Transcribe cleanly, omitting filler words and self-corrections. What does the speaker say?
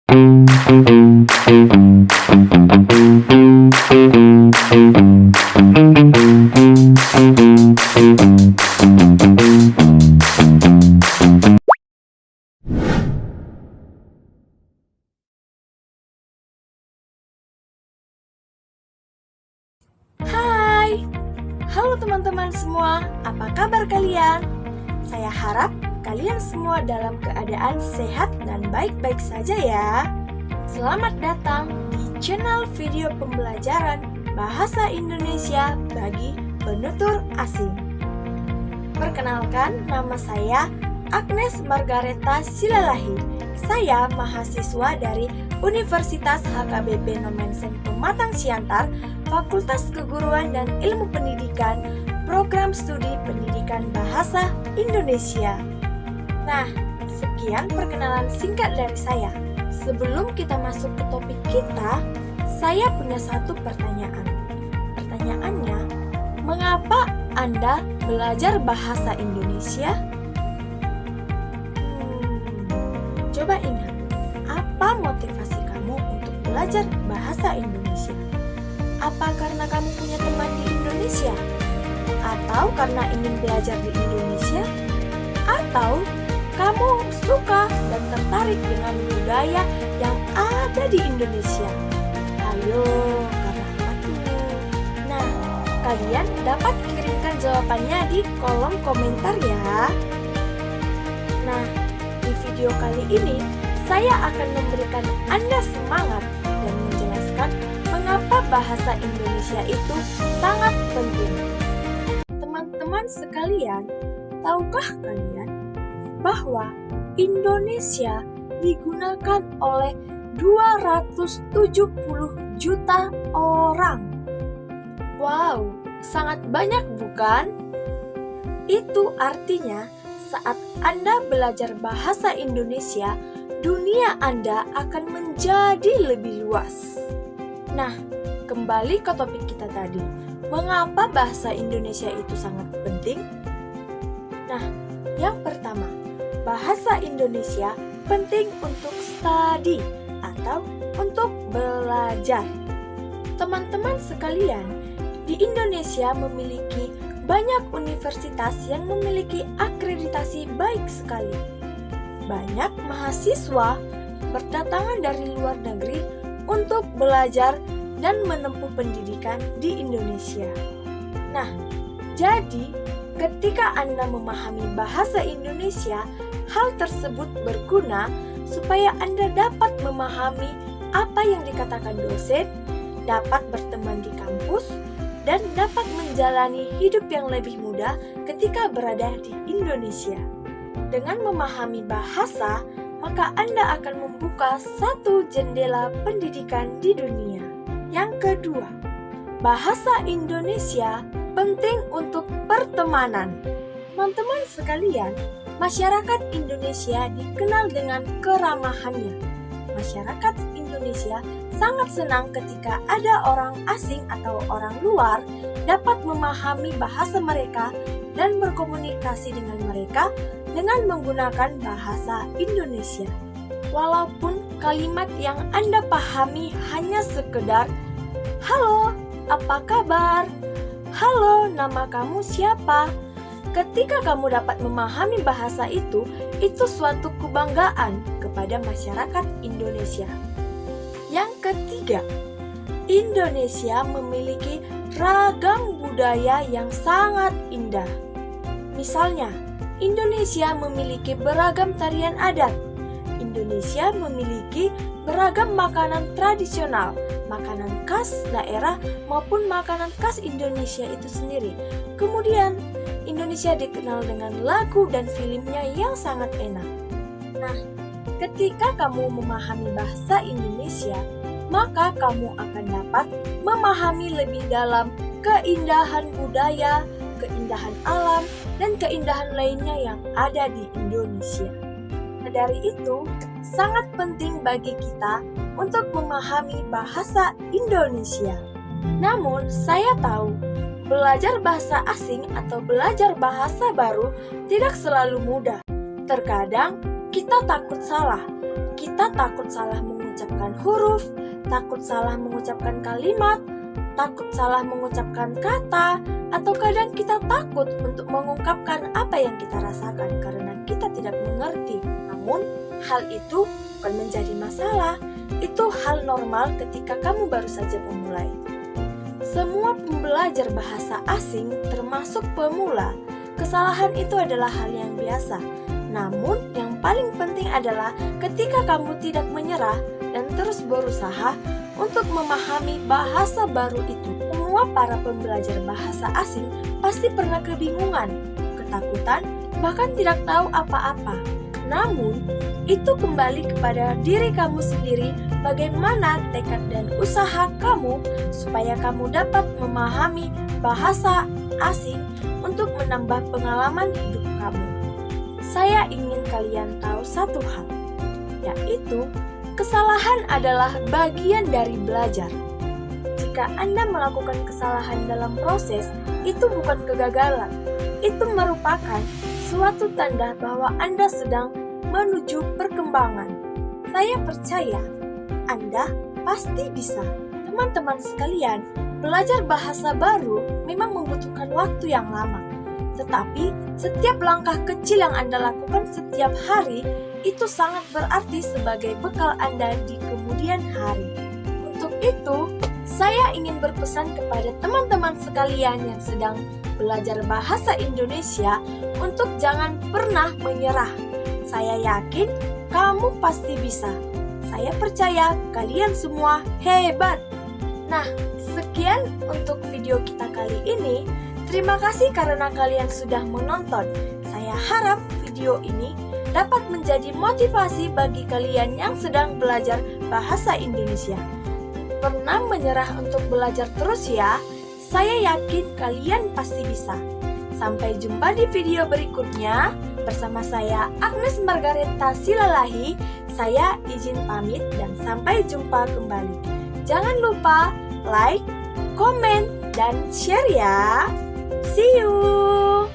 Hai, halo teman-teman semua, apa kabar kalian? Saya harap kalian semua dalam keadaan sehat dan baik-baik saja ya. Selamat datang di channel video pembelajaran Bahasa Indonesia bagi penutur asing. Perkenalkan, nama saya Agnes Margareta Silalahi. Saya mahasiswa dari Universitas HKBP Nomensen Pematang Siantar, Fakultas Keguruan dan Ilmu Pendidikan, Program Studi Pendidikan Bahasa Indonesia. Nah, sekian perkenalan singkat dari saya. Sebelum kita masuk ke topik kita, saya punya satu pertanyaan. Pertanyaannya, mengapa Anda belajar bahasa Indonesia? Coba ingat, apa motivasi kamu untuk belajar bahasa Indonesia? Apa karena kamu punya teman di Indonesia? Atau karena ingin belajar di Indonesia? Atau kamu suka dan tertarik dengan budaya yang ada di Indonesia? Ayo, karena apa tuh? Nah, kalian dapat kirimkan jawabannya di kolom komentar ya. Nah, di video kali ini, saya akan memberikan Anda semangat dan menjelaskan mengapa bahasa Indonesia itu sangat penting. Teman-teman sekalian, tahukah kalian bahwa Indonesia digunakan oleh 270 juta orang? Wow, sangat banyak bukan? Itu artinya saat Anda belajar bahasa Indonesia, dunia Anda akan menjadi lebih luas. Nah, kembali ke topik kita tadi. Mengapa bahasa Indonesia itu sangat penting? Nah, yang pertama, bahasa Indonesia penting untuk studi atau untuk belajar. Teman-teman sekalian, di Indonesia memiliki banyak universitas yang memiliki akreditasi baik sekali. Banyak mahasiswa berdatangan dari luar negeri untuk belajar dan menempuh pendidikan di Indonesia. Nah, jadi ketika Anda memahami bahasa Indonesia, hal tersebut berguna supaya Anda dapat memahami apa yang dikatakan dosen, dapat berteman di kampus, dan dapat menjalani hidup yang lebih mudah ketika berada di Indonesia. Dengan memahami bahasa, maka Anda akan membuka satu jendela pendidikan di dunia. Yang kedua, bahasa Indonesia penting untuk pertemanan. Teman-teman sekalian, masyarakat Indonesia dikenal dengan keramahannya. Masyarakat Indonesia sangat senang ketika ada orang asing atau orang luar dapat memahami bahasa mereka dan berkomunikasi dengan mereka dengan menggunakan bahasa Indonesia. Walaupun kalimat yang Anda pahami hanya sekedar, "Halo, apa kabar? Halo, nama kamu siapa?" Ketika kamu dapat memahami bahasa itu suatu kebanggaan kepada masyarakat Indonesia. Yang ketiga, Indonesia memiliki ragam budaya yang sangat indah. Misalnya, Indonesia memiliki beragam tarian adat. Indonesia memiliki beragam makanan tradisional, makanan khas daerah maupun makanan khas Indonesia itu sendiri. Kemudian, Indonesia dikenal dengan lagu dan filmnya yang sangat enak. Nah, ketika kamu memahami bahasa Indonesia, maka kamu akan dapat memahami lebih dalam keindahan budaya, keindahan alam, dan keindahan lainnya yang ada di Indonesia. Dari itu, sangat penting bagi kita untuk memahami bahasa Indonesia. Namun, saya tahu belajar bahasa asing atau belajar bahasa baru tidak selalu mudah. Terkadang kita takut salah. Kita takut salah menggunakan mengucapkan huruf, takut salah mengucapkan kalimat, takut salah mengucapkan kata, atau kadang kita takut untuk mengungkapkan apa yang kita rasakan karena kita tidak mengerti. Namun, hal itu bukan menjadi masalah. Itu hal normal ketika kamu baru saja memulai. Semua pembelajar bahasa asing, termasuk pemula, kesalahan itu adalah hal yang biasa. Namun, yang paling penting adalah ketika kamu tidak menyerah dan terus berusaha untuk memahami bahasa baru itu. Semua para pembelajar bahasa asing pasti pernah kebingungan, ketakutan, bahkan tidak tahu apa-apa. Namun, itu kembali kepada diri kamu sendiri, bagaimana tekad dan usaha kamu supaya kamu dapat memahami bahasa asing untuk menambah pengalaman hidup kamu. Saya ingin kalian tahu satu hal, yaitu kesalahan adalah bagian dari belajar. Jika Anda melakukan kesalahan dalam proses, itu bukan kegagalan. Itu merupakan suatu tanda bahwa Anda sedang menuju perkembangan. Saya percaya Anda pasti bisa. Teman-teman sekalian, belajar bahasa baru memang membutuhkan waktu yang lama. Tetapi setiap langkah kecil yang Anda lakukan setiap hari itu sangat berarti sebagai bekal Anda di kemudian hari. Untuk itu, saya ingin berpesan kepada teman-teman sekalian yang sedang belajar bahasa Indonesia untuk jangan pernah menyerah. Saya yakin kamu pasti bisa. Saya percaya kalian semua hebat. Nah, sekian untuk video kita kali ini. Terima kasih karena kalian sudah menonton. Saya harap video ini dapat menjadi motivasi bagi kalian yang sedang belajar bahasa Indonesia. Pernah menyerah untuk belajar terus ya? Saya yakin kalian pasti bisa. Sampai jumpa di video berikutnya. Bersama saya Agnes Margareta Silalahi. Saya izin pamit dan sampai jumpa kembali. Jangan lupa like, komen, dan share ya. See you!